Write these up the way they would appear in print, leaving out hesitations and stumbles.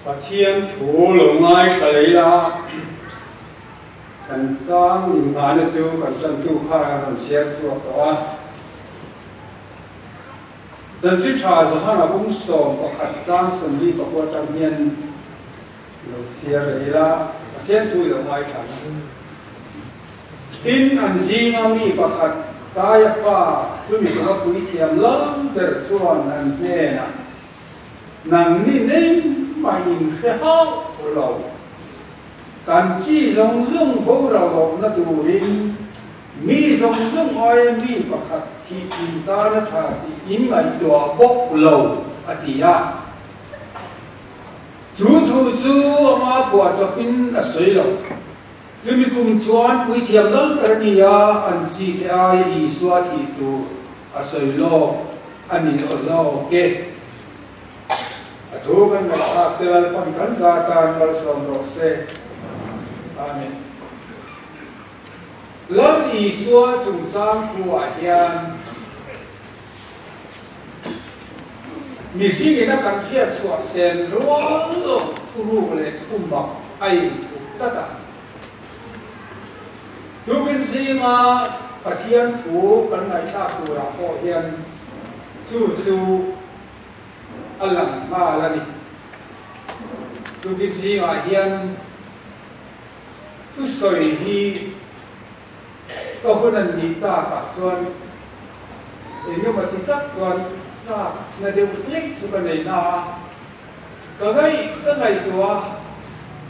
把天土龙爱出来啦，กันจ้างอิมพานจูกันจันทุข้ากันเชียร์สวดตัวจันทิชาสุฮานาบุ้งส่งประคัดจ้างสันดีประกวดจำเนียนเราเชียร์เลยละเทียนทุยลงไว้ขันอินอันซีงามีประคัดกายฟ้าจุมีตัวกุยเทียมล้ำเดือดส่วนอันเน่นะนังนี่เน่ไม่อินเสียเอาเราการจี้ทรงซึ่งพวกเรานัดูรินมีทรงซึ่งอ้อยมีประคัดที่อินตาและชาติอินไม่ตัวบกเราอดียาทูจูมาปวดจะเป็นอะไรเราจะมีกลุ่มชวนคุยเทียมนั่งกันนี่ยาอันซีเทียอีสวาที่ตัวอะไรเราอันนี้เราเก็บทุกคนมาชักเตลปันกันซาตานมาสมรสอาเมนแล้วอีสวาจุงจางผู้อาญามีที่นักการเรียนสวดเซนร้อนลงทุรุเลยทุ่มบักไอ้ทุกตาตาดูเป็นสิ่งมาปะเทียนถูกันในชาติตัวเราพอเรียนสู้อัลลังมาแล้วนี่ดูเป็นสิ่งมาเรียนทุกส่วนที่ก็คนนั้นมีตาปัจจุบันเองก็มาติดตัดส่วนจากในเดียวเล็กสุดในนาก็ไงตัว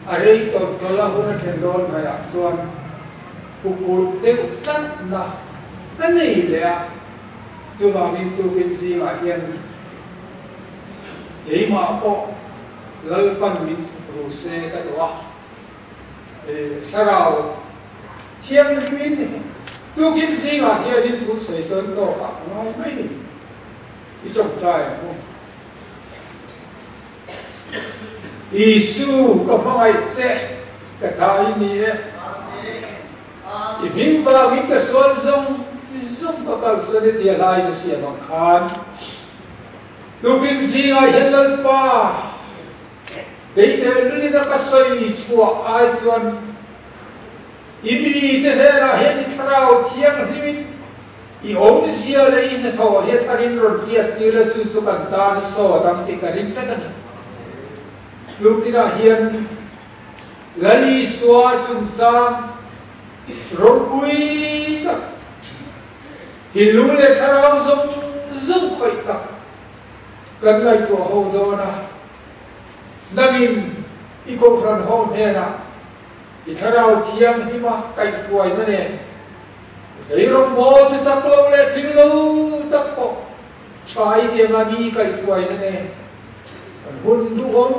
อะไรตัวละคนนั้นเห็นโดนไปอ่ะส่วนผู้คนเดียวตั้งนะก็นี่เลยอ่ะจุดว่ามีตัวเป็นสิ่งอะไรยี่มาโอแล้วปันมีรู้สึกกันว่าถ้าเราเทียมลิมิตตัวกินสิ่งอะไรนี่ทุกสิ่งส่วนตัวกับน้อยไม่นี่อีจงใจอิสุก็ไม่เจ็บก็ตายนี่อีบินบาวิกส่วนส่งก็การเสด็จเดียร์ได้เสียบางคันตัวกินสิ่งอะไรเล่นป่าเด็กเด็กนี่นักใส่ชัวไอส่วนอีมีเทระเห็นทราวเทียงที่มีอีอมเสียเลยอินทว่าเหตุการณ์รถเทียบที่เราจู่ๆกันตาโซ่ตั้งที่การินกันนี่ลูกที่เราเห็นลลิสวาจุนจางรถปุยกับหินลูกเล็กทราวซุ่มคอยกับกันไงตัวเขาโดนนะนั่งอินอีกคนรันห้องเนี่ยนะอีทราวเทียมที่มาไก่ป่วยนั่นเองไอ้รถโม่ที่สักโลเล็กทิ้งลูตักปอกชายที่มามีไก่ป่วยนั่นเองหุ่นทุกคน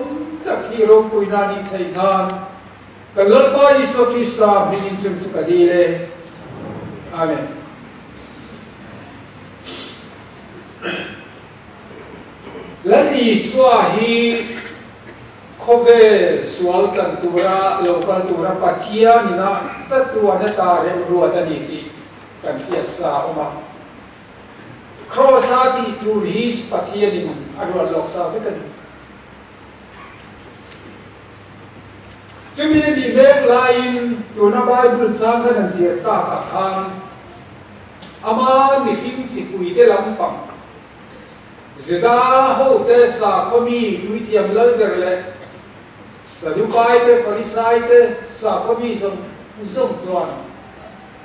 ตะกี้รถปุยนานีไทยนานกันรถไปอิสลามอิสลามมินิจุนสุกดีเลยอาเมนและอีสวาฮีKove soal kantura local tura patia ni na satua na tare ruata niti kan piasa oma crossati turis patia ni arwa loksa bekan Jumia di mek lain tuna Bible sang kan sirta ka kan ama mi him si puite lampang zida ho te sa khomi puitiam lalgerle Sadukai te Farisai te sa kami som chuan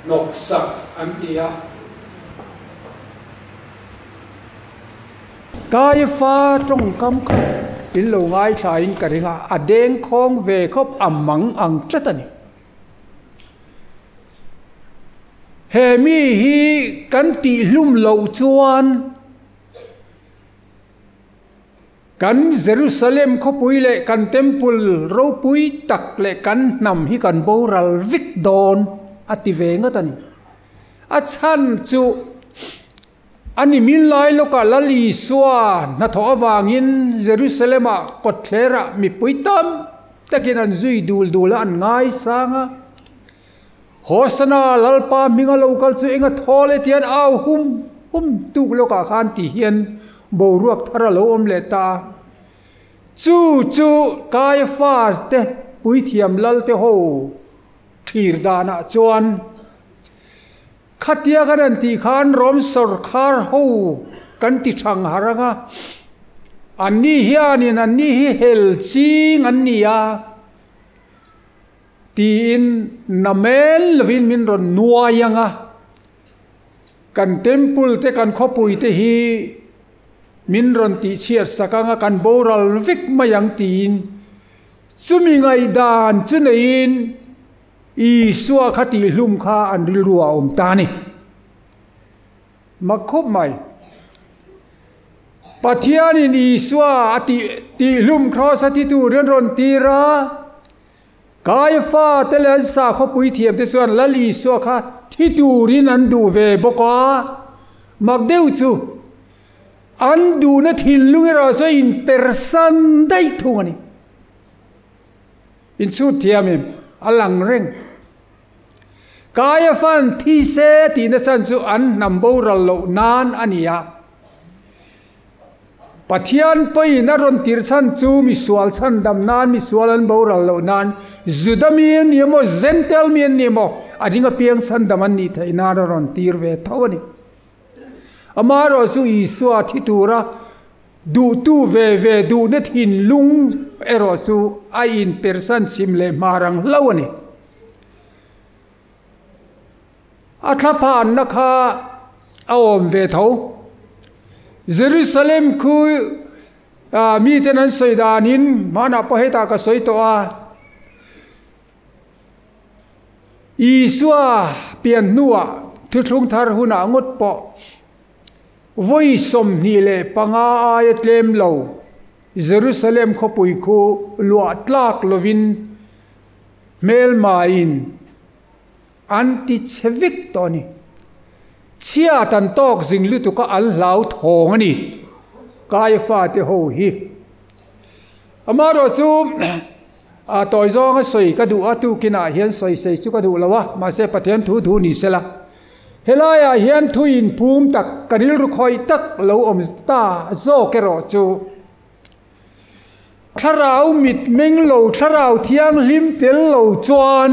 noksak antia Kai fa trong kam kha in lo ngai thain karinga adeng khong ve khop amang ang chatani he mi hi kan ti lum lo chuan kan Jerusalem ko puile kan temple ro pui tak le kan nam hi kan boral vik don ativenga tani achan chu ani min lai loka lali swa na tho awangin Jerusalem a kotlera mi puitam takin an zui dul an ngai sanga hosana lalpa minga local chu enga thole tian aw hum tu loka khan ti hian boruak thara lo om le ta chu kai fa te pui thiam lal te ho thir dana chuan khatia kan ti khan rom sor khar ho kan ti thang haranga anni hianin anni hi hel ching annia tin namel vin min ron nuayanga kan temple te kan khopui te hi min ron ti chiat sakanga kan boral vik mayang tin chumi ngai dan chunein i suwa khati hlum kha an ril ruwa tani makhop mai pathianin i suwa ati ti hlum cross ati tu ron tira kai fa tele sa khopui thiam te suan lal i suwa kha thi turin an du ve boka magdeu chu an du na thil lungera so in person dai thungani in chu thiamim alang reng kaya fan thi se ti na san su an nambo ralo nan ania pathian pai na ron tir chan chu mi sual chan dam nan mi sual an bo ralo nan zudamian ni mo zentel mien ni mo adinga piang chan dam an ni thai na ron tir ve thawani amaro su i suwa thi tura du tu ve du na thin lung ero chu ai in person simle marang lawani athapan nakha awom ve tho Jerusalem khu mi tenan soidanin mana paheta ka soito a isua pian nuwa thuthlung thar huna ngot po voi som ni le panga ayetlem lo Jerusalem khopui khu lua tlak lovin mel main anti chevik toni chia tan tok jing lu tu ka al lau thong ani kai fa te ho hi amaro chu a toy zong a soi ka du atu kina hian soi sei chu ka du lawa ma se pathian thu ni sela helaya hian thu in pum tak kanil ru khoi tak lo om ta zo ke ro chu tharau mit meng lo tharau thiang lim tel lo chuan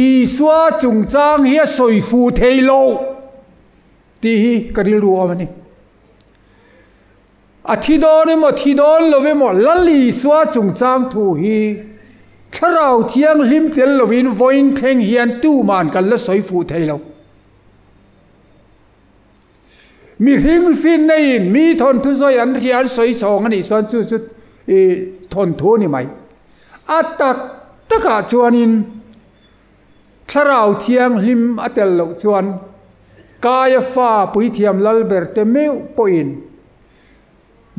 i swa chung chang hi soi fu thei lo ti hi kanil ru amani athidon mo thidon love mo lali swa chung chang thu hi tharau thiang lim tel lovin voin thleng hian tu man kan la soi fu thei lo mi hing fin nei mi thon thu soi an hian soi chong ani son chu thon thu ni mai atak taka chuanin tharau thiang lim atel lo chuan kaya fa pui thiam lal ber te meu poin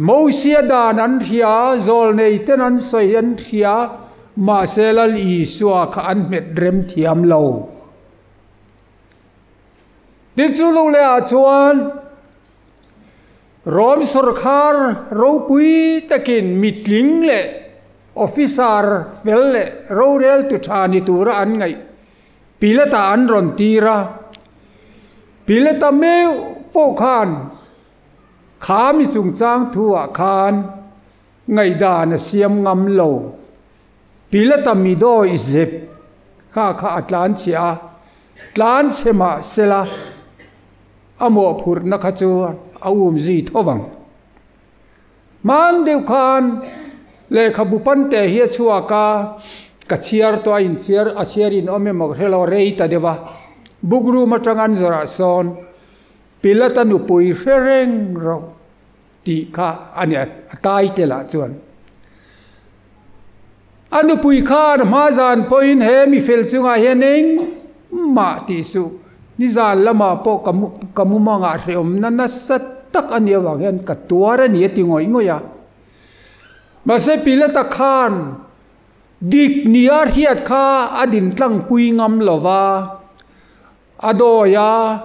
mosia dan an hia zol nei ten an soi an hia ma selal i suwa kha an met rem thiam lo din chu lo le a chuan rom sarkar ro pui takin mitling le officer fel le ro rel tu thani tura an ngai pilata an ron tira pilata meu po khan khami chung chang thua khan ngai da na siam ngam lo pilata mi do izep kha atlan chia tlan chema sela amo phur na khachu awum zi thowang man deu khan le khabu pan te hi chuwa ka chiar to in chiar a chiar in ome mo helo rei ta dewa bugru matangan zara son pilata nu pui fereng ro ti kha ani atai te la chuan anu pui kha ma zan point he mi fel chunga hianing ma ti su ni zan lama po kamu ma nga reom na sat tak ania wang hen ka tuara ni ti ngoi ngoya ma se pilata khan dik niar hiat kha adin tlang pui ngam lova adoya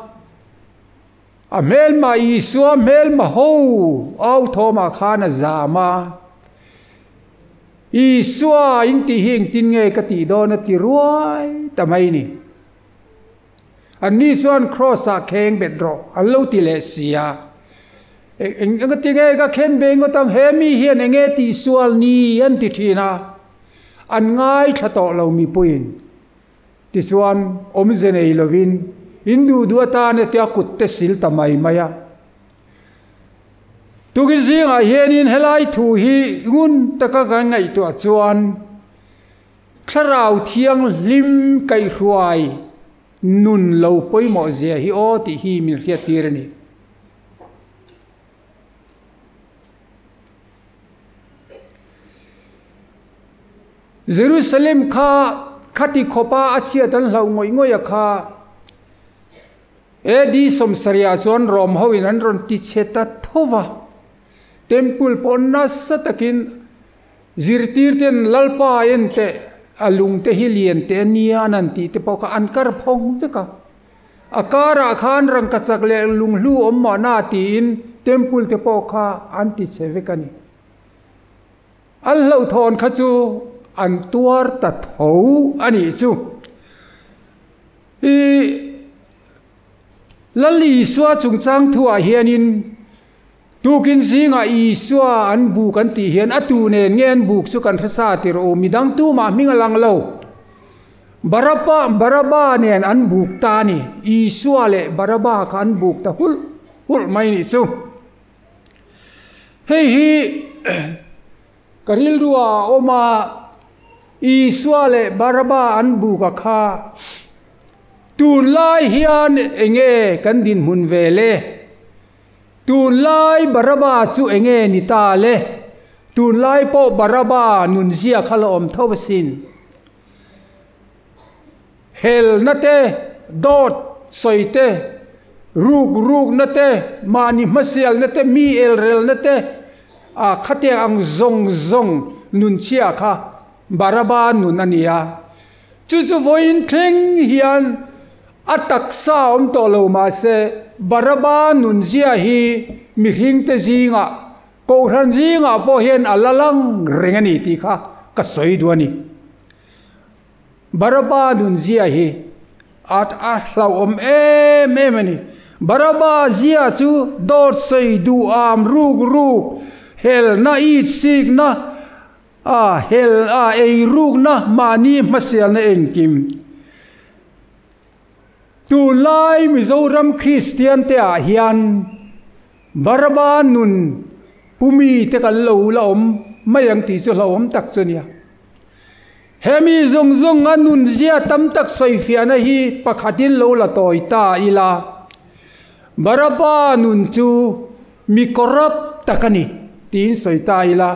amel ma isua mel ma ho au thoma khana zama isua inti hing tin nge ka ti do na ti ruai tamai ni ani chuan cross a kheng bedro allo ti le sia eng ka tinge ka khen beng ko tam he mi hian enge ti sual ni an ti thina an ngai thato lo mi puin ti suan om zenei lovin hindu duata ne tia kut te sil tamai maya tukin zinga hianin helai thu hi ngun taka ka ngai to chuan tharau thiang lim kai hruai nun lo poimo zia hi o ti hi min hria tirani Jerusalem kha khati khopa achia tan hlau ngoi ngoi kha edi som saria chon rom hoin an ron ti cheta thova temple ponna satakin zirtir ten lalpa ente alung te hilien te nia nan ti te poka ankar phong veka akara khan rang kachak le lung lu omma na ti in temple te poka anti chevekani al lo thon khachu an tuar ta tho ani chu i lali swa chungchang thua hianin tukin zinga i swa an bu kan ti hian atu ne ngen buk chu kan thasa tir o midang tu ma mingalang lo baraba nen an buk ta ni i swa le baraba kan buk ta hul mai ni chu hei hi karil ruwa oma i swa le baraba an buk kha tun lai hian enge kan din mun vele tun lai baraba chu enge ni ta le tun lai po baraba nun zia khala om thowasin hel nate dot soite ruk nate mani masial nate mi el rel nate a khate ang zong nun chia kha baraba nun ania chu voin theng hian atak sa om to lo ma se baraba nun zia hi mi hing te zinga ko ran zinga po hian alalang rengani ti kha ka soi duani baraba nun zia hi at a hlau om ani baraba zia chu dor sei du am ruk hel na it sik na hel ei ruk na mani masial na engkim tu lai Mizoram Christian te a hian baraba nun pumi te kan lo la om mayang ti so la om tak chunia hemi zong anun zia tam tak soi fiana hi pakhatin lo la toi ta ila baraba nun chu mi corrupt takani tin soi ta ila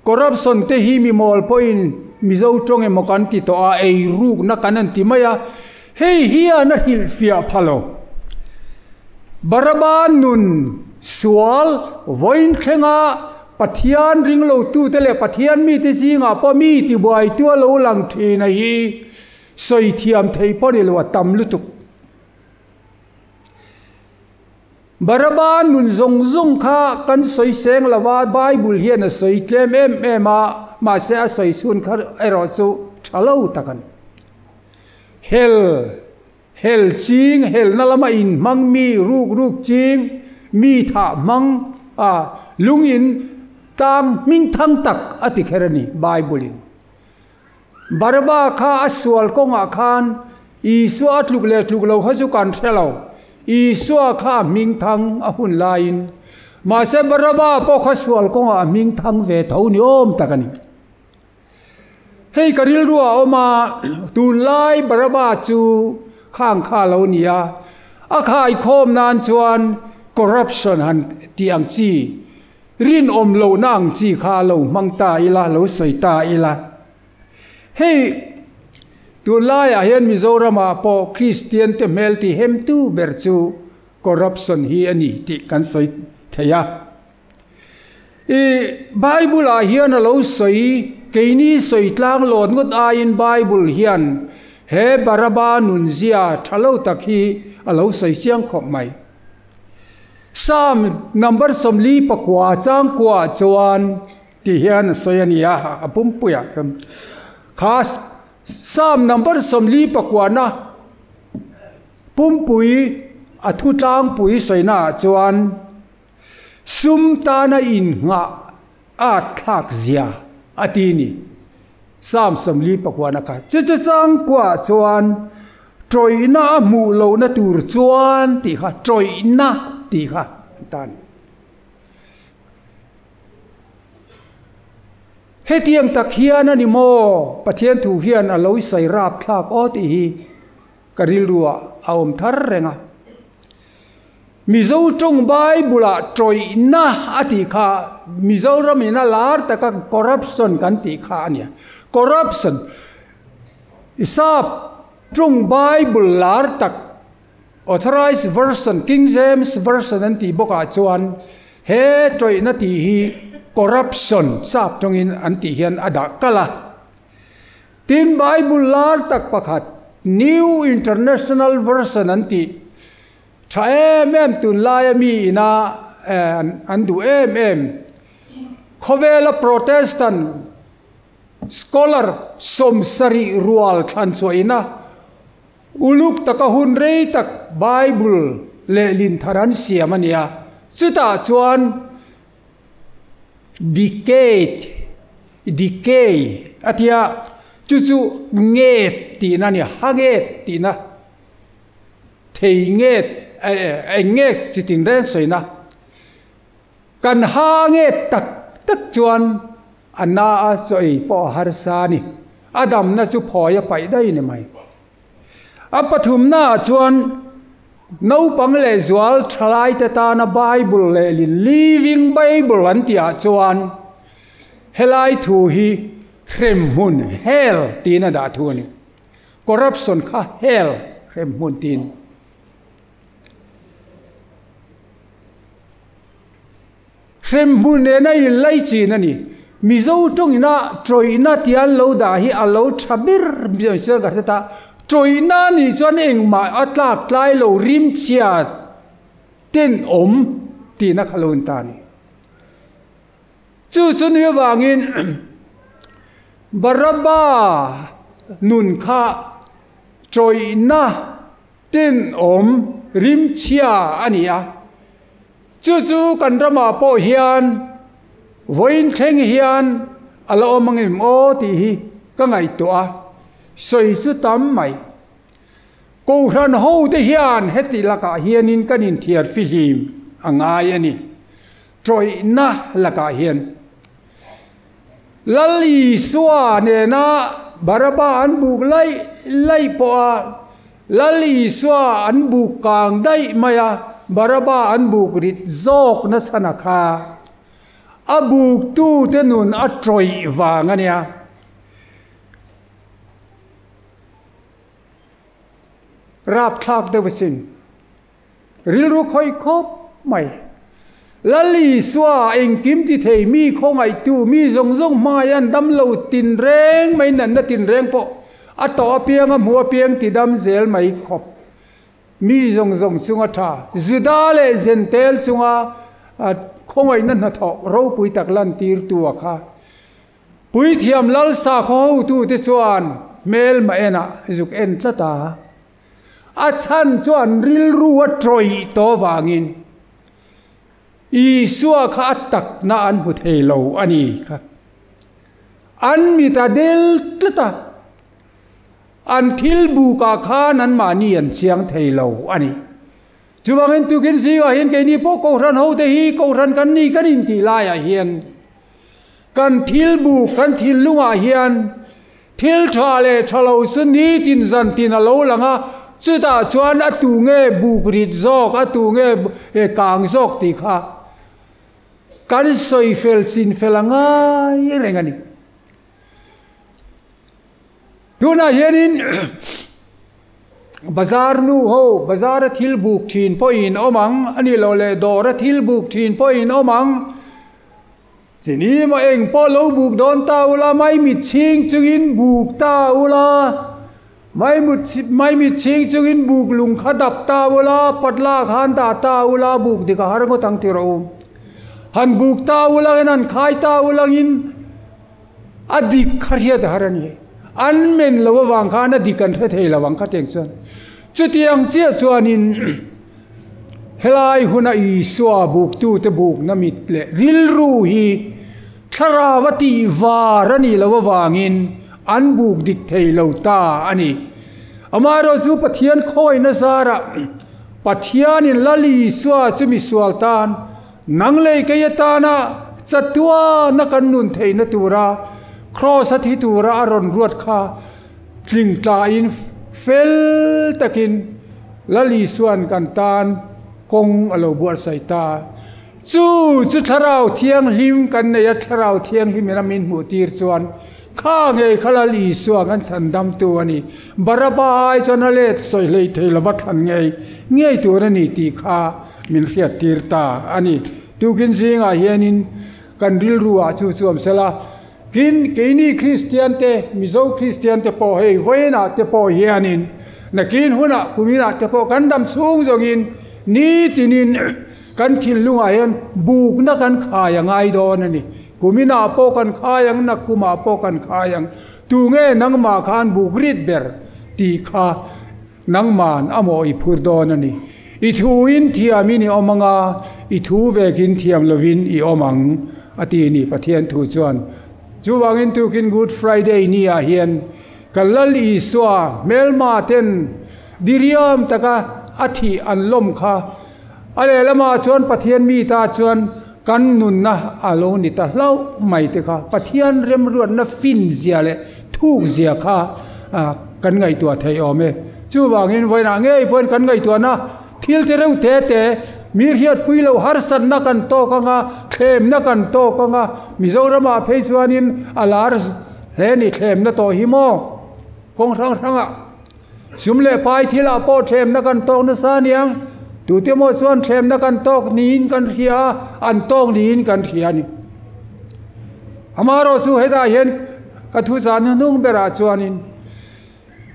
corruption te hi mi mol point mizo tong e mokan ti to a ei ruk na kanan ti maya hei hiya na hil fia phalo baraba nun sual voin thenga pathian ring lo tu tele pathian mi te singa po mi ti boy tu lo lang thina hi soi thiam thei poni lo tam lutuk baraba nun zong kha kan soi seng lawa bible hian a soi tlem ma se a soi sun kha ero chu thalo takan hel ching hel na lama in mang mi ruk ching mi tha mang lung in tam ming thang tak ati kherani bible in baraba kha aswal ko nga khan i swa tluk lo khasu kan thelo i swa kha ming thang ahun lain ma se baraba po khaswal ko nga ming thang ve thoni om takani hei karil ruwa oma tun lai baraba chu khang kha lo nia a khai khom nan chuan corruption han tiang chi rin om lo nang chi kha lo mangta ila lo soita ila hei tun lai a hian Mizoram a po Christian te melti hem tu ber chu corruption hi ani ti kan soi theya bible a hian a lo soi keini soi tlang lon ngot a in bible hian he baraba nun zia thalo takhi alo soi siang khop mai sam number somli pakwa chang kwa chuan ti hian soyania apum puya khas sam number somli pakwa na pumpui athu tlang pui soina chuan sum ta na in nga a thak zia atini sam samli pakwana ka chu sang kwa chuan troina mu lo na tur chuan ti kha troina ti kha tan hetiang tak hian ani mo pathian thu hian a lo sai rap thlak o ti hi karil ruwa aom thar renga mizo trong bible troina ati kha mizo ramina lar taka corruption kan ti kha ania corruption isap trong bible lar tak authorized version King James version an ti boka chuan he troina ti hi corruption sap tongin an ti hian ada kala tin bible lar tak pakhat New International Version an ti cha em tun lai mi ina an du em khovela Protestant scholar som sari rual khan choina uluk takahun rei tak Bible le lin tharan siamania chuta chuan decay atia chu nget ti na ni hanget ti na thei nget nget chitin reng soina kan hanget tak chuan anna a soi po harsani adam na chu phoya pai dai ni mai apathum na chuan no pang le zual thalai ta na Bible le living Bible an tia chuan helai thu hi rem hun hell tina da thu ni corruption kha hell rem hun tin rem hun ne na in lai chi na ni mizo tong ina troina tian lo da hi a lo thabir mi se ga ta troina ni chuan eng ma atlak tlai lo rim chia ten om tina khalon ta ni chu chun wi wangin Baraba nun kha troina ten om rim chia ania chu kan rama po hian voin theng hian ala omangim o ti hi ka ngai to a soi su tam mai ko ran ho te hian heti laka hianin kanin thiar filim angai ani troina laka hian lali swa ne na baraba an buk lai po lali swa an buk kang dai maya baraba an buk rit zok na sanakha abuk tu te nun a troi wanga nia rap thak de wasin ril ru khoi khop mai lali swa eng kim ti thei mi khongai tu mi zong mai an dam lo tin reng mai nan na tin reng po a to piang a mua piang ti dam zel mai khop mi zong chunga tha zuda le zentel chunga khongai nan na tho ro pui tak lan tir tu kha pui thiam lal sa kho tu te chuan mel ma ena zuk en tlata a chan chuan ril ru a troi to wangin i suwa kha tak na an hu thei lo ani kha an mi ta del tlata an thil bu ka kha nan ma ni an chiang thei lo ani chuwangin tu kin si ga hian ke ni po ko ran ho te hi ko ran kan ni kan in ti la ya hian kan thil bu kan thil lunga hian thil tha le thalo su ni tin zan tin a lo langa chuta chuan a tu nge bu grit zok a tu nge kang zok ti kha kan soi fel sin felanga irengani tuna hianin bazar nu ho bazar thil buk thin po in omang ani lo le dor thil buk thin po in omang chini ma eng po lo buk don ta ula mai mi ching chungin buk ta ula mai mi ching chungin buk lung khadap ta ula patla khan ta ula buk dika har ngo tang tiro han buk ta ula nan khai ta ula in adik khariya dharani an men lo wang khan adikan the thei lawang kha teng chuan chutiang chia chuan in helai huna I swa buk tu te buk namit le ril ru hi tharawati varani lawawangin an buk dik thei lo ta ani amaro chu pathian khoi na sara pathian in lali swa chumi swaltan nanglei kayatana chatua na kanun thei na tura cross athi tura aron ruat kha tling ta in fel takin lali swan kan tan kong alo buat saita chu tharau thiang lim kan ne ya tharau thiang hi meramin mu tir chuan kha nge khalali suang an sandam tu ani barabai chanale soi lei thei lawat han ngei tu ani ti kha min khia tir ta ani tu kin singa hianin kan ril ruwa chu chuam sela kin keini christian te mizo christian te po hei voina te po hianin nakin huna kumina te po kan dam chung jongin ni tinin kan thil lunga hian buk na kan khaya ngai don ani kumina po kan khayang na kuma po kan khayang tu nge nangma khan bukrit ber ti kha nangman amo I phur don ani I thu in thiamini omanga I thu vekin thiam lovin I omang ati ni pathian thu chuan chuwangin tu kin good friday ni a hian kalal I swa melma ten diriam taka athi anlom kha ale lama chuan pathian mi ta chuan kan nun na alo ni ta lau mai te kha pathian rem ruan na fin zia le thuk zia kha kan ngai tua thei ome chu wangin voina ngei pon kan ngai tua na thil te reu te mir hiat puilo har san na kan to ka nga khem na kan to ka nga mizorama pheichuanin alar he ni khem na to hi mo kong rang sumle pai thila po them na kan to na sa niang tu te mo suan them na kan tok nin kan ria an tong nin kan ria ni amaro chu heda hen ka thu san nung bera chuanin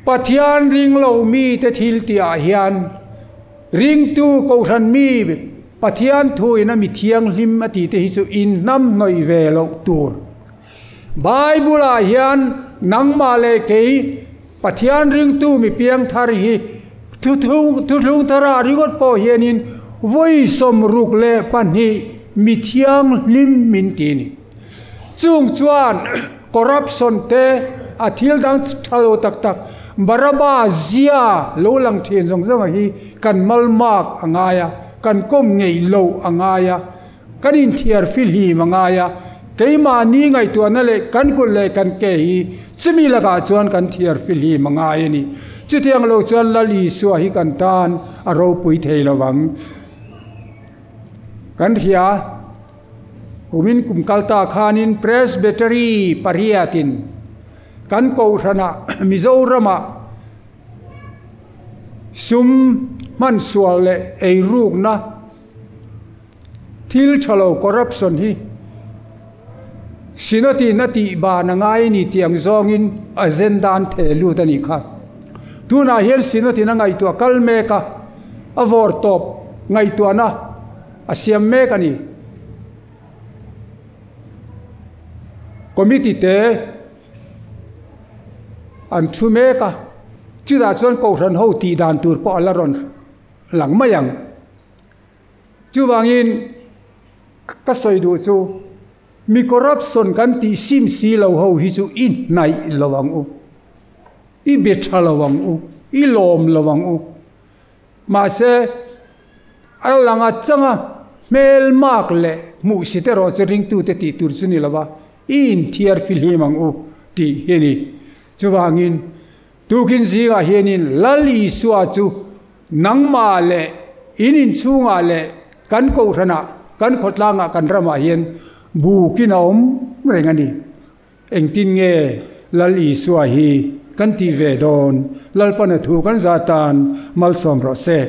pathian ring lo mi te thil ti a hian ring tu ko than mi pathian thu ina mi thiang lim ati te hi su in nam noi ve lo tur bible a hian nangma le ke pathian ring tu mi piang thar hi thu thung thara ringot po hianin voi som ruk le pani mi thiang lim min ti ni chung chuan corruption te athil dang thalo tak baraba zia lo lang thien jong hi kan malmak angaya kan kom ngei lo angaya kanin thiar fil hi mangaya keima ni ngai tu na le kan kul le kan ke hi chimi laga chuan kan thiar fil hi mangai ni chutiang lo chuan lali suwa hi kan tan aro pui thei lawang kan hia kumin kum kalta khanin presbytery pariatin kan ko thana mizorama sum man sual le ei ruk na thil thalo corruption hi sinoti nati ba na ngai ni tiang zongin agenda an thelu tani kha tuna hian sinoti na ngai tu kalme ka avor top ngai tu na asiam me ka ni committee te an thu me ka chu da chuan ko ran ho ti dan tur pa la ron lang mayang chu wangin ka soi du chu mi corruption kan ti sim si lo ho hi chu in nai lawang u I betha lawang u I lom lawang u ma se alanga changa mel mak le mu sitero ring tu te ti tur chuni lawa in thiar fil himang u ti heni chuwangin tukin zinga hianin lali suwa chu nangma le inin chunga le kan ko rana kan khotlanga kan rama hian bukin om rengani engtin nge lali suwa hi kan ti ve don lalpana thu kan zatan malsom ro se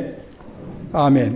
amen